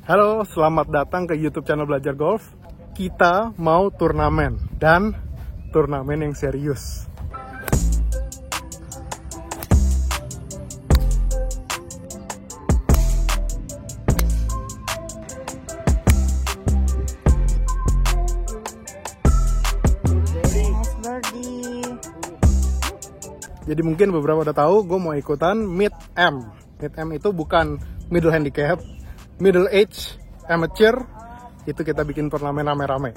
Halo, selamat datang ke YouTube channel Belajar Golf. Kita mau turnamen dan turnamen yang serius. Jadi mungkin beberapa udah tahu gue mau ikutan Mid-M. Mid-M itu bukan middle handicap, middle age, amateur. Itu kita bikin turnamen rame-rame.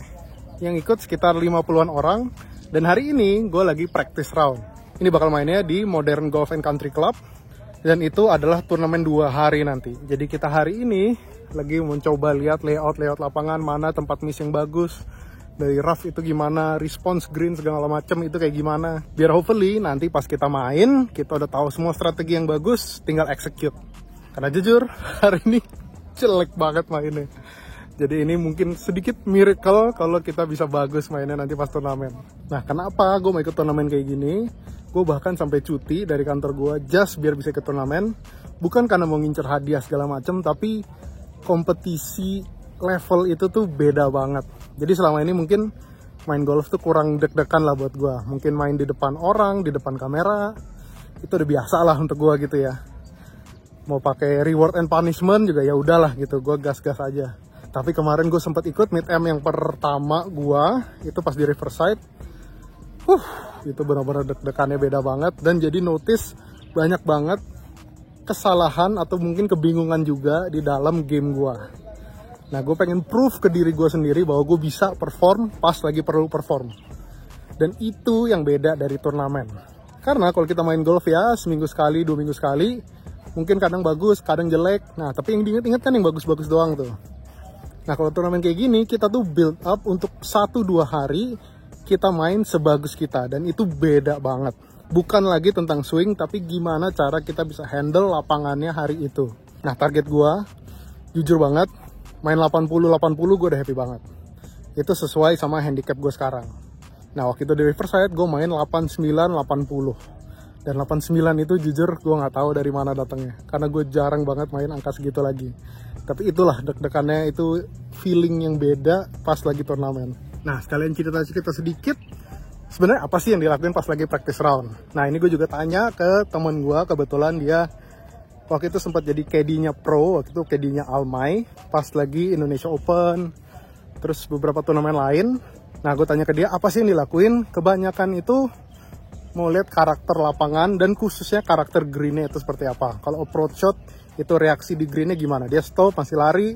Yang ikut sekitar 50-an orang. Dan hari ini gue lagi practice round. Ini bakal mainnya di Modern Golf and Country Club. Dan itu adalah turnamen 2 hari nanti. Jadi kita hari ini lagi mencoba lihat layout lapangan, mana tempat miss yang bagus, dari rough itu gimana, response green segala macam itu kayak gimana. Biar hopefully nanti pas kita main, kita udah tahu semua strategi yang bagus, tinggal execute. Karena jujur, hari ini jelek banget mainnya. Jadi ini mungkin sedikit miracle kalau kita bisa bagus mainnya nanti pas turnamen. Nah, kenapa gue mau ikut turnamen kayak gini? Gue bahkan sampai cuti dari kantor gue just biar bisa ikut turnamen. Bukan karena mau ngincer hadiah segala macam, tapi kompetisi level itu tuh beda banget. Jadi selama ini mungkin main golf tuh kurang deg-degan lah buat gue. Mungkin main di depan orang, di depan kamera, itu udah biasa lah untuk gue gitu ya. Mau pakai reward and punishment juga ya udahlah gitu, gue gas-gas aja. Tapi kemarin gue sempat ikut Mid-M yang pertama gue, itu pas di Riverside. Itu benar-benar deg-degannya beda banget. Dan jadi notice banyak banget kesalahan atau mungkin kebingungan juga di dalam game gue. Nah, gue pengen proof ke diri gue sendiri bahwa gue bisa perform pas lagi perlu perform. Dan itu yang beda dari turnamen. Karena kalau kita main golf ya, seminggu sekali, 2 minggu sekali, mungkin kadang bagus, kadang jelek. Nah, tapi yang diingat-ingat kan yang bagus-bagus doang tuh. Nah, kalau turnamen kayak gini, kita tuh build up untuk 1-2 hari, kita main sebagus kita. Dan itu beda banget. Bukan lagi tentang swing, tapi gimana cara kita bisa handle lapangannya hari itu. Nah, target gue, jujur banget, main 80-80 gue udah happy banget. Itu sesuai sama handicap gue sekarang. Nah, waktu itu di Riverside gue main 89-80. Dan 89 itu jujur gue gak tahu dari mana datangnya. Karena gue jarang banget main angka segitu lagi. Tapi itulah deg-degannya, itu feeling yang beda pas lagi turnamen. Nah, sekalian cerita-cerita sedikit. Sebenarnya apa sih yang dilakuin pas lagi practice round? Nah, ini gue juga tanya ke temen gue. Kebetulan dia waktu itu sempat jadi caddy-nya pro, waktu itu caddy-nya Almay, pas lagi Indonesia Open, terus beberapa turnamen lain. Nah, gue tanya ke dia, apa sih yang dilakuin? Kebanyakan itu mau lihat karakter lapangan dan khususnya karakter greennya itu seperti apa. Kalau approach shot, itu reaksi di greennya gimana? Dia stop, masih lari,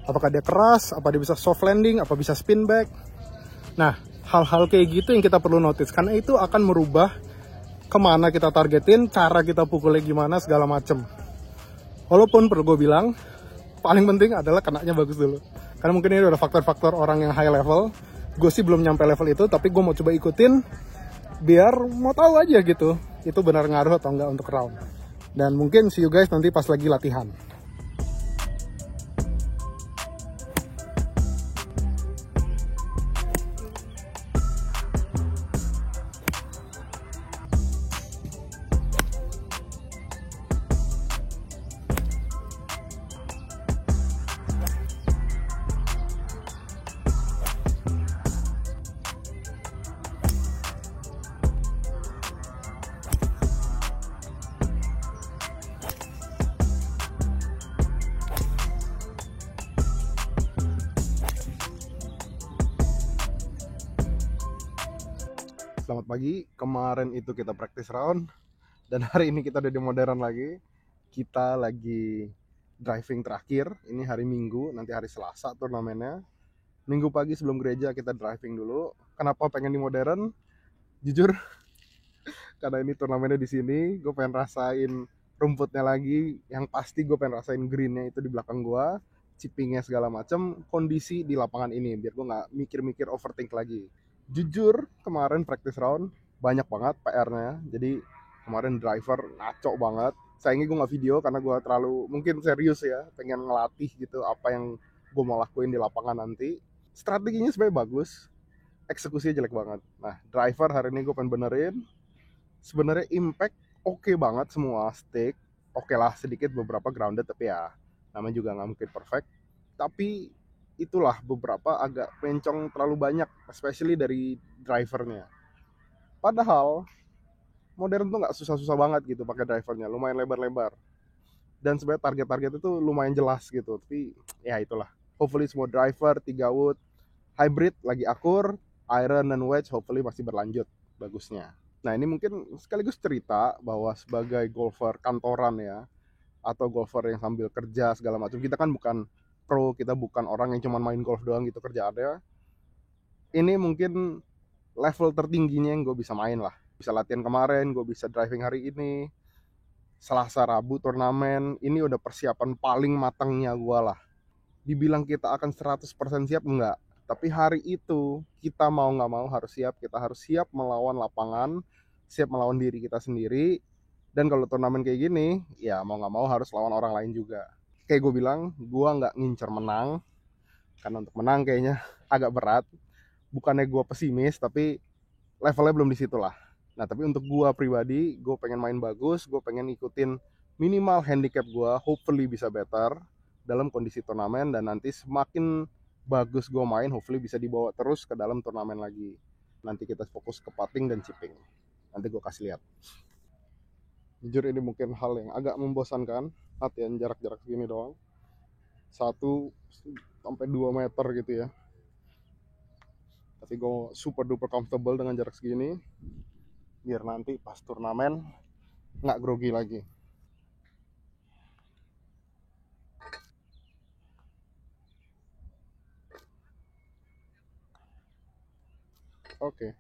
apakah dia keras, apa dia bisa soft landing, apa bisa spin back. Nah, hal-hal kayak gitu yang kita perlu notice, karena itu akan merubah kemana kita targetin, cara kita pukulnya gimana, segala macem. Walaupun perlu gue bilang, paling penting adalah kenanya bagus dulu. Karena mungkin ini ada faktor-faktor orang yang high level. Gue sih belum nyampe level itu, tapi gue mau coba ikutin. Biar mau tahu aja gitu, itu benar ngaruh atau enggak untuk round. Dan mungkin see you guys nanti pas lagi latihan. Selamat pagi, kemarin itu kita practice round dan hari ini kita udah di modern lagi. Kita lagi driving terakhir, ini hari Minggu, nanti hari Selasa turnamennya. Minggu pagi sebelum gereja kita driving dulu. Kenapa pengen di modern? Jujur, karena ini turnamennya di sini, gue pengen rasain rumputnya lagi. Yang pasti gue pengen rasain greennya itu di belakang gue, chippingnya segala macam, kondisi di lapangan ini, biar gue nggak mikir-mikir overthink lagi. Jujur, kemarin practice round banyak banget PR-nya. Jadi kemarin driver ngaco banget. Sayangnya gue nggak video karena gue terlalu mungkin serius ya, pengen ngelatih gitu apa yang gue mau lakuin di lapangan nanti. Strateginya sebenarnya bagus, eksekusinya jelek banget. Nah, driver hari ini gue pengen benerin. Sebenarnya impact oke banget semua, stick oke lah, sedikit beberapa grounded, tapi ya namanya juga nggak mungkin perfect. Tapi itulah beberapa agak mencong terlalu banyak, especially dari drivernya. Padahal modern tuh nggak susah-susah banget gitu pakai drivernya, lumayan lebar-lebar. Dan sebenarnya target-target itu lumayan jelas gitu. Tapi ya itulah. Hopefully semua driver 3 wood, hybrid lagi akur, iron dan wedge hopefully masih berlanjut bagusnya. Nah ini mungkin sekaligus cerita bahwa sebagai golfer kantoran ya, atau golfer yang sambil kerja segala macam, kita kan bukan pro, kita bukan orang yang cuma main golf doang gitu kerjaannya. Ini mungkin level tertingginya yang gue bisa main lah. Bisa latihan kemarin, gue bisa driving hari ini, Selasa Rabu turnamen, ini udah persiapan paling matangnya gue lah. Dibilang kita akan 100% siap, enggak. Tapi hari itu kita mau nggak mau harus siap, kita harus siap melawan lapangan, siap melawan diri kita sendiri. Dan kalau turnamen kayak gini, ya mau nggak mau harus lawan orang lain juga. Kayak gue bilang, gue nggak ngincer menang, karena untuk menang kayaknya agak berat. Bukannya gue pesimis, tapi levelnya belum di situ lah. Nah tapi untuk gue pribadi, gue pengen main bagus, gue pengen ikutin minimal handicap gue, hopefully bisa better dalam kondisi turnamen, dan nanti semakin bagus gue main, hopefully bisa dibawa terus ke dalam turnamen lagi. Nanti kita fokus ke putting dan chipping. Nanti gue kasih lihat. Jujur ini mungkin hal yang agak membosankan, latihan jarak-jarak segini doang. 1 sampai 2 meter gitu ya. Tapi gue super duper comfortable dengan jarak segini, biar nanti pas turnamen nggak grogi lagi. Oke,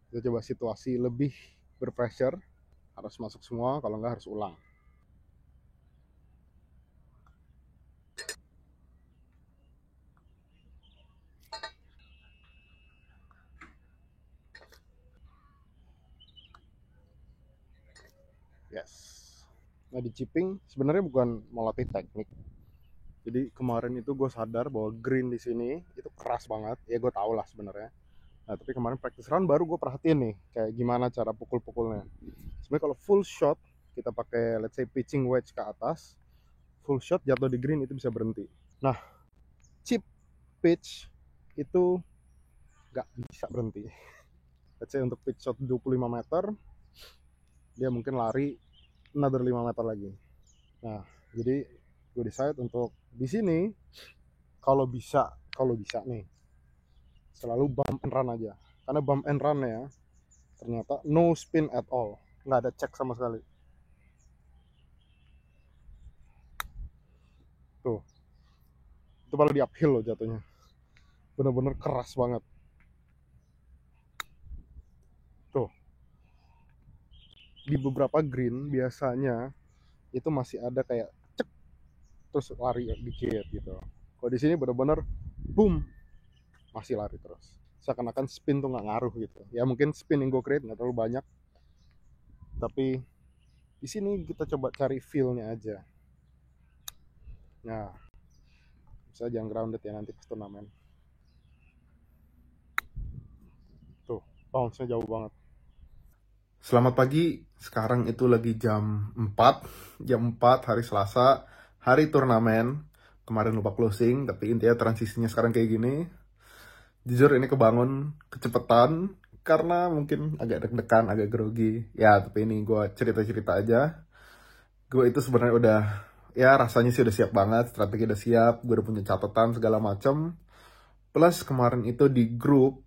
kita coba situasi lebih berpressure, harus masuk semua, kalau nggak harus ulang. Yes. Nah di chipping sebenarnya bukan melatih teknik. Jadi kemarin itu gue sadar bahwa green di sini itu keras banget. Ya gue tau lah sebenarnya. Nah tapi kemarin practice run baru gue perhatiin nih kayak gimana cara pukul-pukulnya. Sebenarnya kalau full shot kita pakai let's say pitching wedge ke atas, full shot jatuh di green itu bisa berhenti. Nah chip pitch itu nggak bisa berhenti. Let's say untuk pitch shot 25 meter, dia mungkin lari another 5 meter lagi. Nah jadi gue decide untuk di sini kalau bisa nih selalu bump and run aja, karena bump and run ya ternyata no spin at all, nggak ada cek sama sekali. Tuh itu malah di uphill loh jatuhnya, bener-bener keras banget. Tuh di beberapa green biasanya itu masih ada kayak cek terus lari dikit gitu. Kalau di sini bener-bener boom, masih lari terus, seakan-akan spin tuh nggak ngaruh gitu. Ya mungkin spin yang gue create nggak terlalu banyak, tapi di sini kita coba cari feel-nya aja. Nah bisa jangan grounded ya nanti pas turnamen. Tuh bounce-nya jauh banget. Selamat pagi, sekarang itu lagi jam 4 hari Selasa, hari turnamen. Kemarin lupa closing, tapi intinya transisinya sekarang kayak gini. Jujur ini kebangun kecepetan, karena mungkin agak deg-degan, agak grogi. Ya, tapi ini gue cerita-cerita aja. Gue itu sebenarnya udah, ya rasanya sih udah siap banget, strategi udah siap, gue udah punya catatan segala macem. Plus kemarin itu di grup,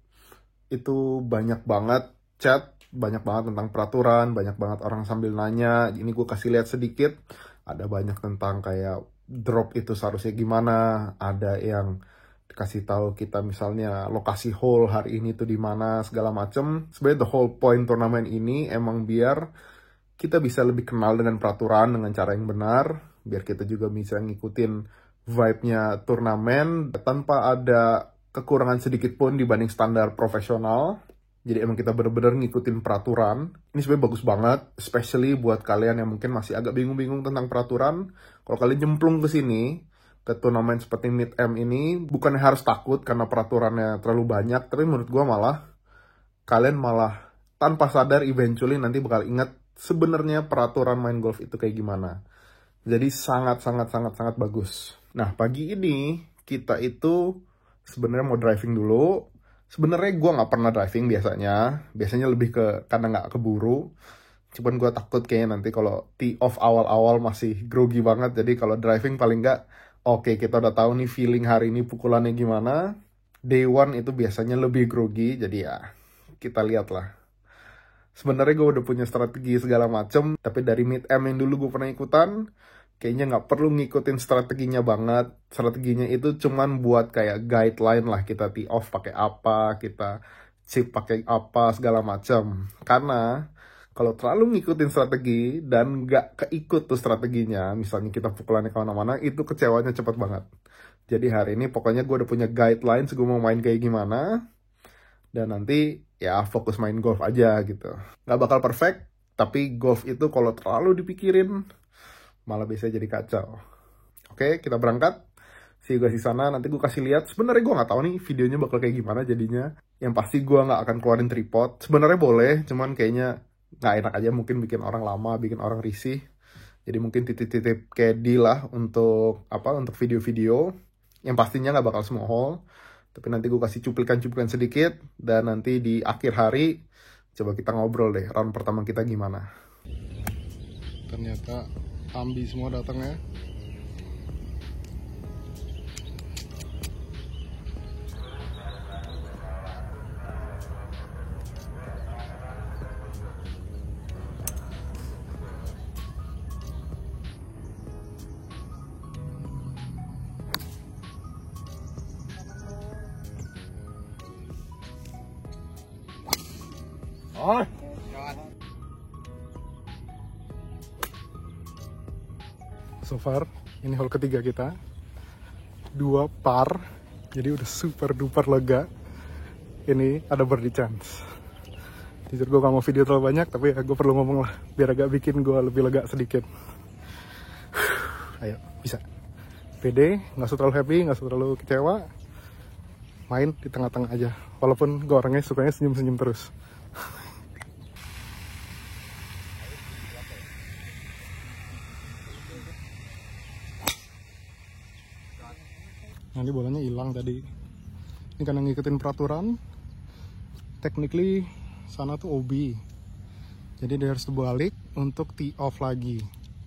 itu banyak banget chat, banyak banget tentang peraturan, banyak banget orang sambil nanya. Ini gue kasih lihat sedikit, ada banyak tentang kayak drop itu seharusnya gimana, ada yang kasih tahu kita misalnya lokasi hole hari ini tuh di mana segala macem. Sebenarnya the whole point turnamen ini emang biar kita bisa lebih kenal dengan peraturan dengan cara yang benar, biar kita juga bisa ngikutin vibe-nya turnamen tanpa ada kekurangan sedikit pun dibanding standar profesional. Jadi emang kita bener-bener ngikutin peraturan. Ini sebenarnya bagus banget, especially buat kalian yang mungkin masih agak bingung-bingung tentang peraturan. Kalau kalian nyemplung ke sini, ke turnamen seperti Mid-Am ini, bukannya harus takut karena peraturannya terlalu banyak, tapi menurut gue malah, kalian malah tanpa sadar eventually nanti bakal ingat sebenarnya peraturan main golf itu kayak gimana. Jadi sangat bagus. Nah, pagi ini kita itu sebenarnya mau driving dulu. Sebenarnya gue nggak pernah driving biasanya lebih ke karena nggak keburu. Cuman gue takut kayaknya nanti kalau tee off awal-awal masih grogi banget. Jadi kalau driving paling nggak, oke, kita udah tahu nih feeling hari ini pukulannya gimana. Day one itu biasanya lebih grogi, jadi ya kita lihat lah. Sebenarnya gue udah punya strategi segala macem, tapi dari mid-am yang dulu gue pernah ikutan, kayaknya nggak perlu ngikutin strateginya banget. Strateginya itu cuman buat kayak guideline lah, kita tee off pakai apa, kita chip pakai apa, segala macam. Karena kalau terlalu ngikutin strategi dan nggak keikut tuh strateginya, misalnya kita pukulannya kemana-mana, itu kecewanya cepet banget. Jadi hari ini pokoknya gue udah punya guidelines, gue mau main kayak gimana. Dan nanti ya fokus main golf aja gitu. Nggak bakal perfect, tapi golf itu kalau terlalu dipikirin, malah bisa jadi kacau. Oke, kita berangkat. See you guys di sana, nanti gue kasih lihat. Sebenarnya gue nggak tahu nih videonya bakal kayak gimana jadinya. Yang pasti gue nggak akan keluarin tripod. Sebenarnya boleh, cuman kayaknya nggak enak aja, mungkin bikin orang lama, bikin orang risih. Jadi mungkin titip-titip caddy lah untuk video-video. Yang pastinya nggak bakal semua hole, tapi nanti gue kasih cuplikan-cuplikan sedikit, dan nanti di akhir hari coba kita ngobrol deh round pertama kita gimana. Ternyata ambi semua datang ya. Oh. So far, ini hole ketiga kita. 2 par, jadi udah super duper lega. Ini ada birdie chance. Jujur gue gak mau video terlalu banyak, tapi ya gue perlu ngomong lah, biar agak bikin gue lebih lega sedikit. Ayo, bisa. Pede, gak usah terlalu happy, gak usah terlalu kecewa. Main di tengah-tengah aja. Walaupun gue orangnya sukanya senyum-senyum terus. Nah, ini bolanya hilang tadi. Ini karena ngikutin peraturan. Technically sana tuh OB. Jadi dia harus balik untuk tee off lagi.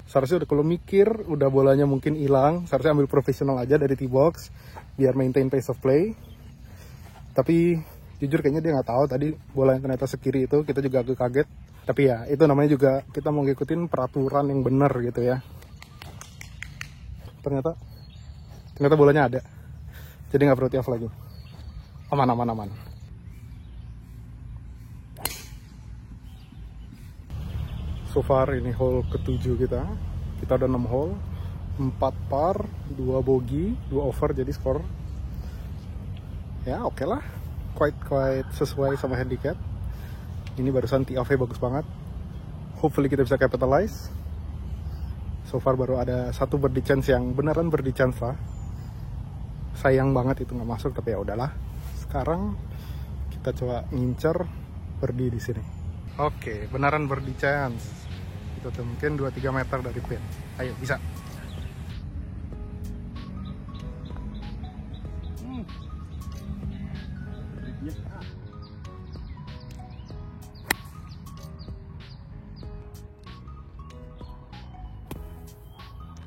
Seharusnya udah kalau mikir udah bolanya mungkin hilang, seharusnya ambil profesional aja dari tee box biar maintain pace of play. Tapi jujur kayaknya dia nggak tahu tadi bola yang ternyata sekiri itu, kita juga agak kaget. Tapi ya itu namanya juga kita mau ngikutin peraturan yang benar gitu ya. Ternyata bolanya ada, jadi nggak perlu tee off lagi. Aman. So far ini hole ke-7 kita ada 6 hole, 4 par, 2 bogey, 2 over, jadi skor ya oke lah, quite sesuai sama handicap. Ini barusan tee off-nya bagus banget, hopefully kita bisa capitalize. So far baru ada 1 birdie chance yang beneran birdie chance lah. Sayang banget itu nggak masuk, tapi ya udahlah. Sekarang kita coba ngincer birdie di sini. Oke, beneran birdie chance. Itu tuh mungkin 2-3 meter dari pin. Ayo, bisa.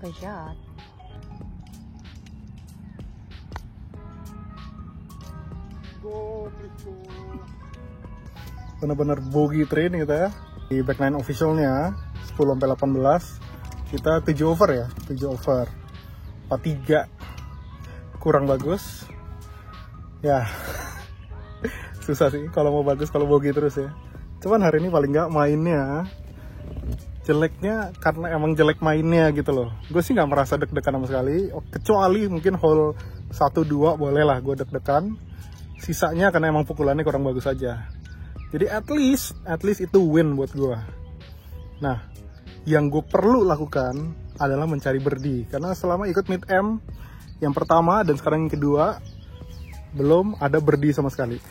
Good shot. Bener-bener bogey train kita ya. Di back nine officialnya 10-18 kita 7 over ya, 7 over 43, kurang bagus ya. Susah sih kalau mau bagus kalau bogey terus ya. Cuman hari ini paling nggak mainnya jeleknya karena emang jelek mainnya gitu loh. Gue sih nggak merasa deg-degan sama sekali, kecuali mungkin hole 1-2 boleh lah gue deg-degan. Sisanya karena emang pukulannya kurang bagus aja. Jadi at least itu win buat gue. Nah, yang gue perlu lakukan adalah mencari birdie, karena selama ikut mid-am yang pertama dan sekarang yang kedua belum ada birdie sama sekali.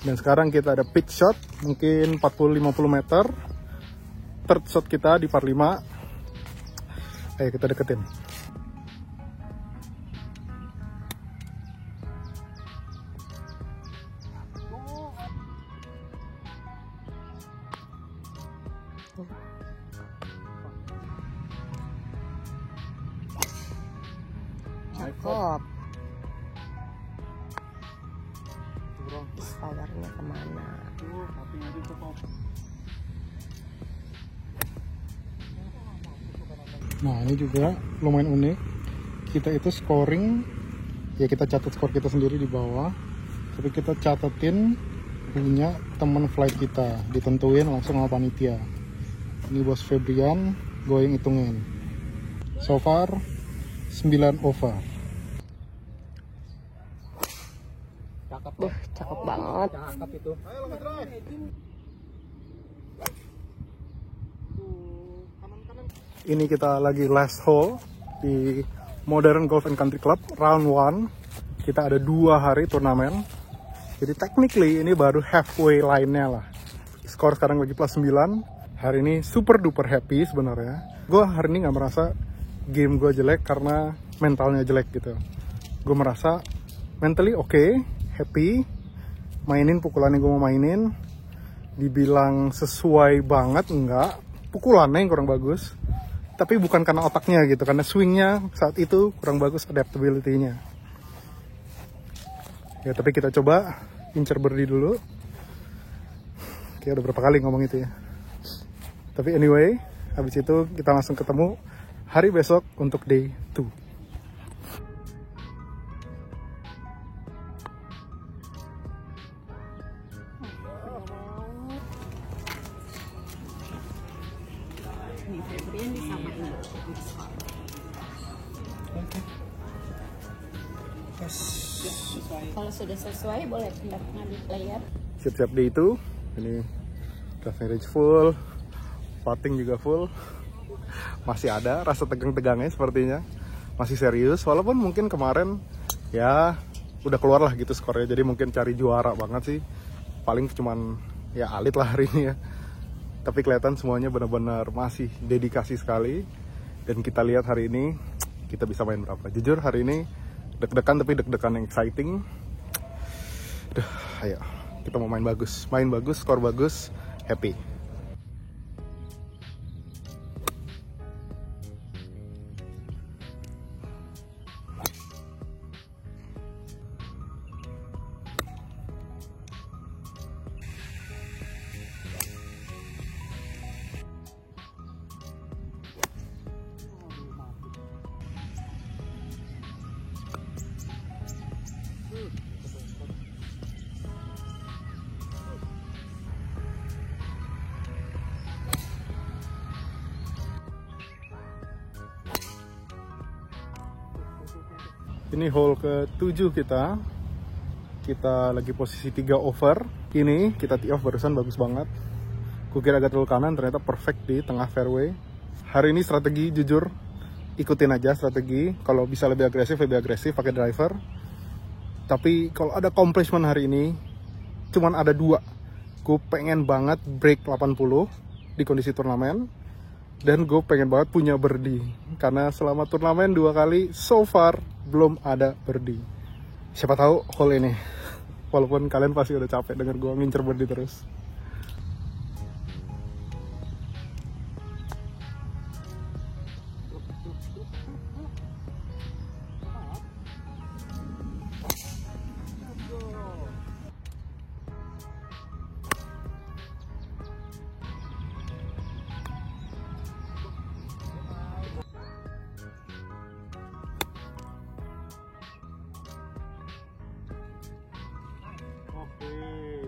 Dan sekarang kita ada pitch shot mungkin 40-50 meter. Third shot kita di par 5. Ayo kita deketin. Cakep. Fibernya kemana? Nah ini juga lumayan unik. Kita itu scoring, ya kita catat skor kita sendiri di bawah, tapi kita catetin punya teman flight kita, ditentuin langsung sama panitia. Ini Bos Febrian, gue yang hitungin. So far 9 over. Cakep banget. Cakep itu. Ayo lo drive. Ini kita lagi last hole di Modern Golf and Country Club round 1. Kita ada 2 hari turnamen. Jadi technically ini baru halfway line-nya lah. Skor sekarang lagi plus 9. Hari ini super duper happy sebenarnya. Gue hari ini nggak merasa game gue jelek karena mentalnya jelek gitu. Gue merasa mentally oke, happy. Mainin pukulan yang gue mau mainin. Dibilang sesuai banget, enggak. Pukulannya yang kurang bagus. Tapi bukan karena otaknya gitu, karena swingnya saat itu kurang bagus adaptability-nya. Ya tapi kita coba incer birdie dulu. Kayak udah berapa kali ngomong itu ya. Tapi anyway, habis itu kita langsung ketemu hari besok untuk day 2. Kalau sudah sesuai boleh pindah ngambil player. Siap-siap day itu. Ini driving range full, putting juga full. Masih ada rasa tegang-tegangnya sepertinya. Masih serius, walaupun mungkin kemarin ya udah keluar lah gitu skornya. Jadi mungkin cari juara banget sih. Paling cuman ya alit lah hari ini ya. Tapi kelihatan semuanya benar-benar masih dedikasi sekali. Dan kita lihat hari ini kita bisa main berapa. Jujur hari ini deg-degan, tapi deg-degan yang exciting. Duh, ayo kita mau main bagus, skor bagus, happy. Ini hole ke-7 kita. Kita lagi posisi 3 over. Ini kita tee off barusan bagus banget. Kukira agak terlalu kanan, ternyata perfect di tengah fairway. Hari ini strategi jujur ikutin aja strategi. Kalau bisa lebih agresif pakai driver. Tapi kalau ada accomplishment hari ini cuman ada 2. Gue pengen banget break 80 di kondisi turnamen. Dan gue pengen banget punya birdie. Karena selama turnamen 2 kali, so far belum ada birdie. Siapa tahu hole ini. Walaupun kalian pasti udah capek denger gue ngincer birdie terus.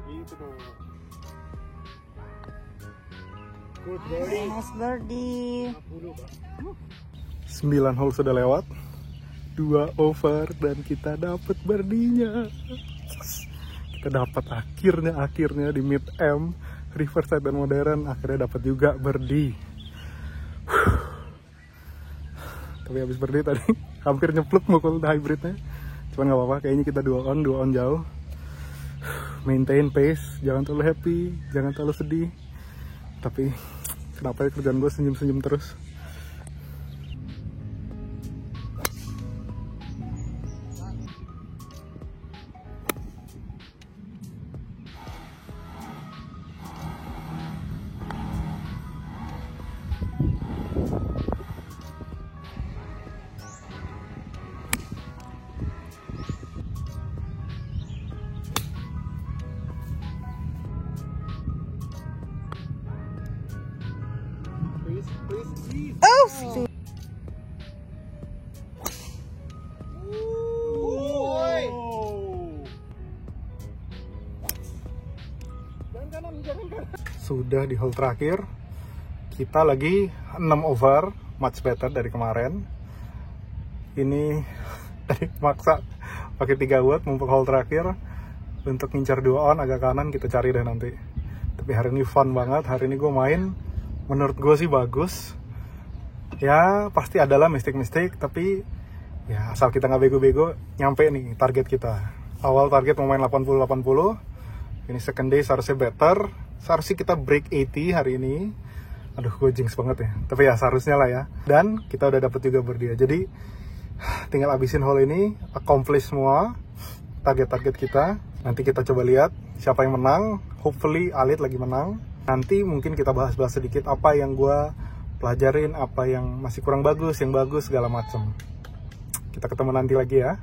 Gitu dong. Good birdie. Nice birdie. 9 hole sudah lewat, 2 over dan kita dapat birdinya. Kita dapat akhirnya di mid M, Riverside dan Modern akhirnya dapat juga birdie. Tapi habis birdie tadi hampir nyepluk mukul hybridnya. Cuman nggak apa-apa, kayaknya kita 2 on jauh. Maintain pace, jangan terlalu happy, jangan terlalu sedih. Tapi kenapa ya kerjaan gue senyum-senyum terus? sudah di hole terakhir. Kita lagi 6 over, much better dari kemarin. Ini tadi maksa pakai 3 wood mumpung hole terakhir untuk ngincar 2 on agak kanan, kita cari deh nanti. Tapi hari ini fun banget, hari ini gue main menurut gue sih bagus. Ya pasti adalah mistake-mistake, tapi ya asal kita nggak bego-bego nyampe nih target kita. Awal target mau main 80-80, ini second day seharusnya better, seharusnya kita break 80 hari ini. Aduh gue jinx banget ya, tapi ya seharusnya lah ya. Dan kita udah dapet juga berdia, jadi tinggal abisin hole ini, accomplish semua target-target kita. Nanti kita coba lihat siapa yang menang. Hopefully Alit lagi menang. Nanti mungkin kita bahas-bahas sedikit apa yang gue pelajarin, apa yang masih kurang bagus, yang bagus, segala macam. Kita ketemu nanti lagi ya.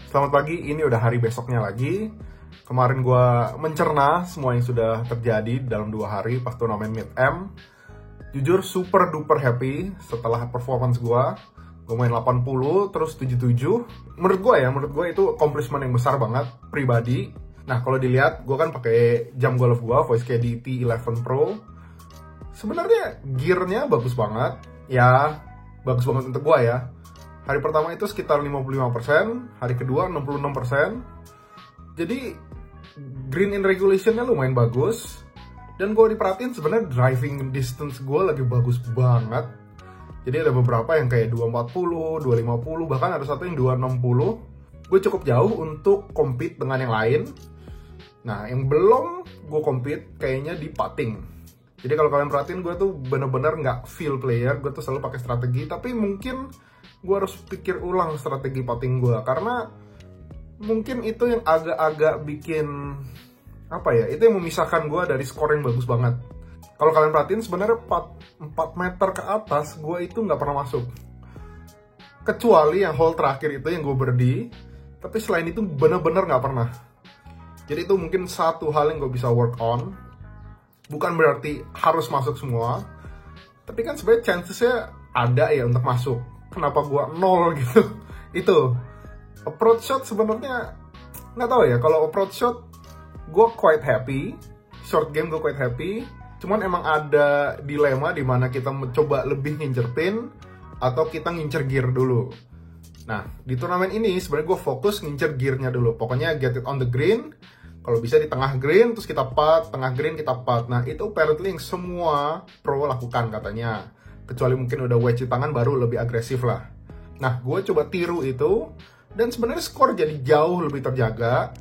Selamat pagi, ini udah hari besoknya lagi. Kemarin gue mencerna semua yang sudah terjadi dalam 2 hari pas turnamen Mid-Am. Jujur super duper happy setelah performance gue. Gue main 80 terus 77. Menurut gue itu accomplishment yang besar banget pribadi. Nah kalau dilihat, gue kan pakai jam golf gue Voice KD T11 Pro. Sebenarnya gearnya bagus banget. Ya bagus banget untuk gue ya. Hari pertama itu sekitar 55%, hari kedua 66%. Jadi green in regulationnya lumayan bagus. Dan gue diperhatiin sebenarnya driving distance gue lagi bagus banget. Jadi ada beberapa yang kayak 240, 250, bahkan ada satu yang 260. Gue cukup jauh untuk compete dengan yang lain. Nah yang belum gue compete kayaknya di putting. Jadi kalau kalian perhatiin gue tuh bener-bener nggak feel player. Gue tuh selalu pakai strategi, tapi mungkin gue harus pikir ulang strategi putting gue, karena mungkin itu yang agak-agak bikin apa ya, itu yang memisahkan gue dari skor yang bagus banget. Kalau kalian perhatiin sebenarnya 4 meter ke atas gue itu nggak pernah masuk, kecuali yang hole terakhir itu yang gue birdie. Tapi selain itu bener-bener nggak pernah. Jadi itu mungkin satu hal yang gue bisa work on. Bukan berarti harus masuk semua, tapi kan sebenarnya chancesnya ada ya untuk masuk. Kenapa gua 0 gitu? Itu approach shot sebenarnya nggak tahu ya. Kalau approach shot gua quite happy, short game gua quite happy. Cuman emang ada dilema di mana kita mencoba lebih ngincer pin atau kita ngincer gear dulu. Nah di turnamen ini sebenarnya gua fokus ngincer gearnya dulu. Pokoknya get it on the green. Kalau bisa di tengah green terus kita putt, tengah green kita putt. Nah itu apparently yang semua pro lakukan katanya. Kecuali mungkin udah wedge di tangan baru lebih agresif lah. Nah gue coba tiru itu. Dan sebenarnya skor jadi jauh lebih terjaga.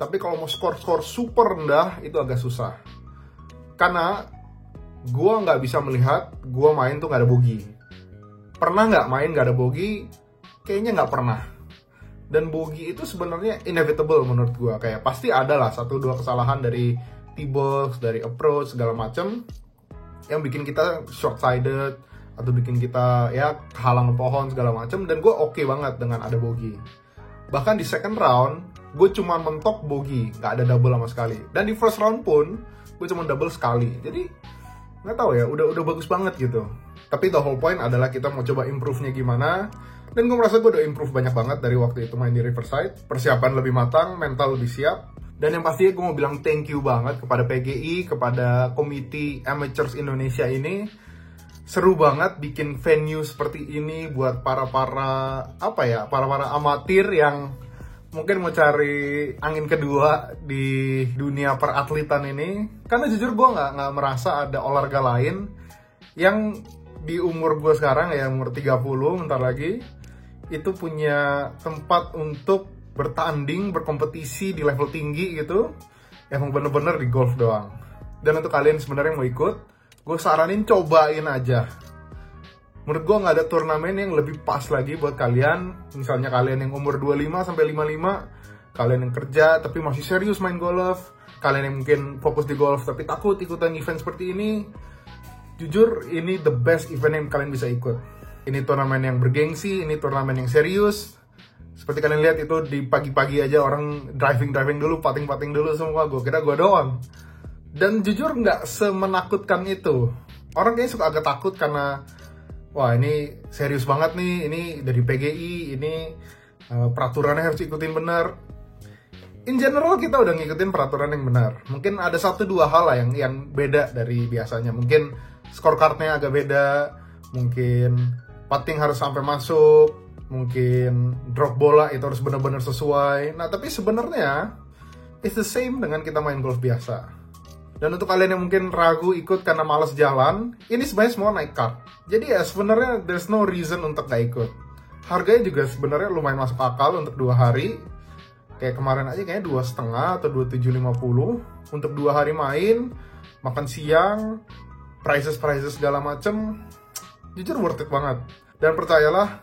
Tapi kalau mau skor super rendah itu agak susah. Karena gue nggak bisa melihat gue main tuh nggak ada bogey. Pernah nggak main nggak ada bogey? Kayaknya nggak pernah. Dan bogey itu sebenarnya inevitable menurut gue. Kayak pasti ada lah 1-2 kesalahan dari T-box, dari approach, segala macem yang bikin kita short-sided atau bikin kita ya kehalang pohon segala macem. Dan gue oke banget dengan ada bogey. Bahkan di second round gue cuma mentok bogey, nggak ada double sama sekali. Dan di first round pun gue cuma double sekali. Jadi nggak tahu ya, udah bagus banget gitu. Tapi the whole point adalah kita mau coba improve-nya gimana. Dan gue merasa gue udah improve banyak banget dari waktu itu main di Riverside. Persiapan lebih matang, mental lebih siap. Dan yang pastinya gue mau bilang thank you banget kepada PGI, kepada Komite Amateurs Indonesia ini. Seru banget bikin venue seperti ini buat para amatir yang mungkin mau cari angin kedua di dunia peratletan ini. Karena jujur gue nggak merasa ada olahraga lain yang di umur gue sekarang ya, umur 30 bentar lagi, itu punya tempat untuk bertanding, berkompetisi di level tinggi gitu. Emang bener-bener di golf doang. Dan untuk kalian sebenarnya yang mau ikut, gue saranin cobain aja. Menurut gue nggak ada turnamen yang lebih pas lagi buat kalian. Misalnya kalian yang umur 25 sampai 55, kalian yang kerja tapi masih serius main golf, kalian yang mungkin fokus di golf tapi takut ikutan event seperti ini. Jujur ini the best event yang kalian bisa ikut. Ini turnamen yang bergengsi, ini turnamen yang serius. Seperti kalian lihat itu di pagi-pagi aja orang driving dulu, putting dulu semua. Gue kira gue doang. Dan jujur nggak semenakutkan itu. Orang kayaknya suka agak takut karena wah ini serius banget nih, ini dari PGI, ini peraturannya harus ikutin benar. In general kita udah ngikutin peraturan yang benar. Mungkin ada 1-2 hal lah yang beda dari biasanya. Mungkin scorecardnya agak beda, mungkin putting harus sampai masuk, mungkin drop bola itu harus benar-benar sesuai. Nah tapi sebenarnya it's the same dengan kita main golf biasa. Dan untuk kalian yang mungkin ragu ikut karena males jalan, ini sebenarnya semua naik card. Jadi ya sebenarnya there's no reason untuk gak ikut. Harganya juga sebenarnya lumayan masuk akal untuk 2 hari. Kayak kemarin aja kayaknya 2,5 atau 2750 untuk 2 hari main, makan siang, prices segala macem. Jujur worth it banget. Dan percayalah,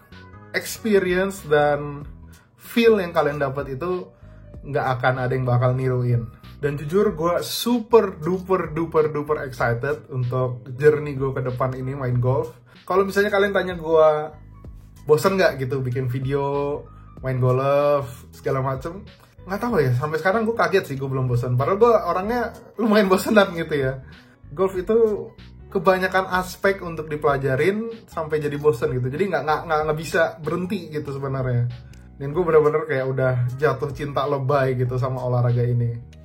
experience dan feel yang kalian dapat itu nggak akan ada yang bakal niruin. Dan jujur gue super duper excited untuk journey gue ke depan ini main golf. Kalau misalnya kalian tanya gue bosen nggak gitu bikin video main golf segala macem, nggak tahu ya, sampai sekarang gue kaget sih gue belum bosen. Padahal gue orangnya lumayan bosenan gitu ya. Golf itu kebanyakan aspek untuk dipelajarin sampai jadi bosen gitu, jadi nggak bisa berhenti gitu sebenarnya. Dan gue bener-bener kayak udah jatuh cinta lebay gitu sama olahraga ini.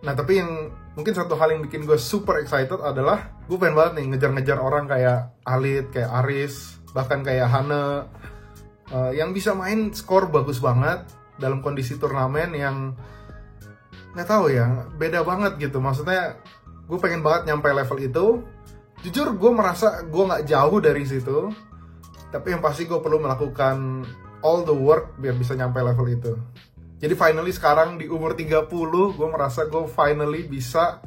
Nah tapi yang mungkin satu hal yang bikin gue super excited adalah gue pengen banget nih ngejar-ngejar orang kayak Alit, kayak Aris, bahkan kayak Hane, yang bisa main skor bagus banget dalam kondisi turnamen yang nggak tahu ya, beda banget gitu. Maksudnya gue pengen banget nyampe level itu. Jujur gue merasa gue nggak jauh dari situ, tapi yang pasti gue perlu melakukan all the work biar bisa nyampe level itu. Jadi finally sekarang di umur 30 gue merasa gue finally bisa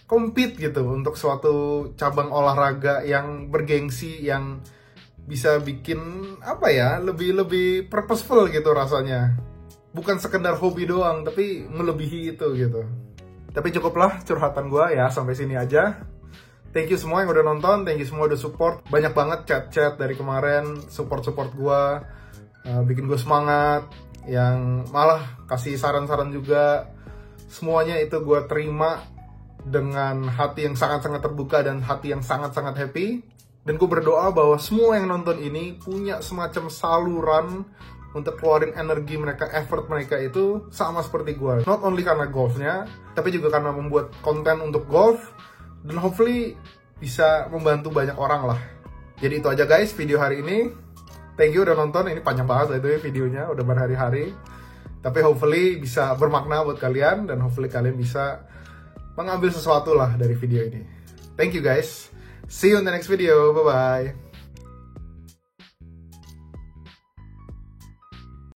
compete gitu untuk suatu cabang olahraga yang bergengsi, yang bisa bikin apa ya, lebih purposeful gitu rasanya. Bukan sekedar hobi doang, tapi melebihi itu gitu. Tapi cukuplah curhatan gue ya, sampai sini aja. Thank you semua yang udah nonton, thank you semua udah support. Banyak banget chat-chat dari kemarin, support gue, bikin gue semangat, yang malah kasih saran-saran juga. Semuanya itu gue terima dengan hati yang sangat-sangat terbuka dan hati yang sangat-sangat happy. Dan gue berdoa bahwa semua yang nonton ini punya semacam saluran untuk keluarin energi mereka, effort mereka itu sama seperti gue. Not only karena golfnya, tapi juga karena membuat konten untuk golf. Dan hopefully bisa membantu banyak orang lah. Jadi itu aja guys video hari ini. Thank you udah nonton, ini panjang banget itu ya videonya, udah berhari-hari. Tapi hopefully bisa bermakna buat kalian, dan hopefully kalian bisa mengambil sesuatu lah dari video ini. Thank you guys, see you in the next video, bye-bye.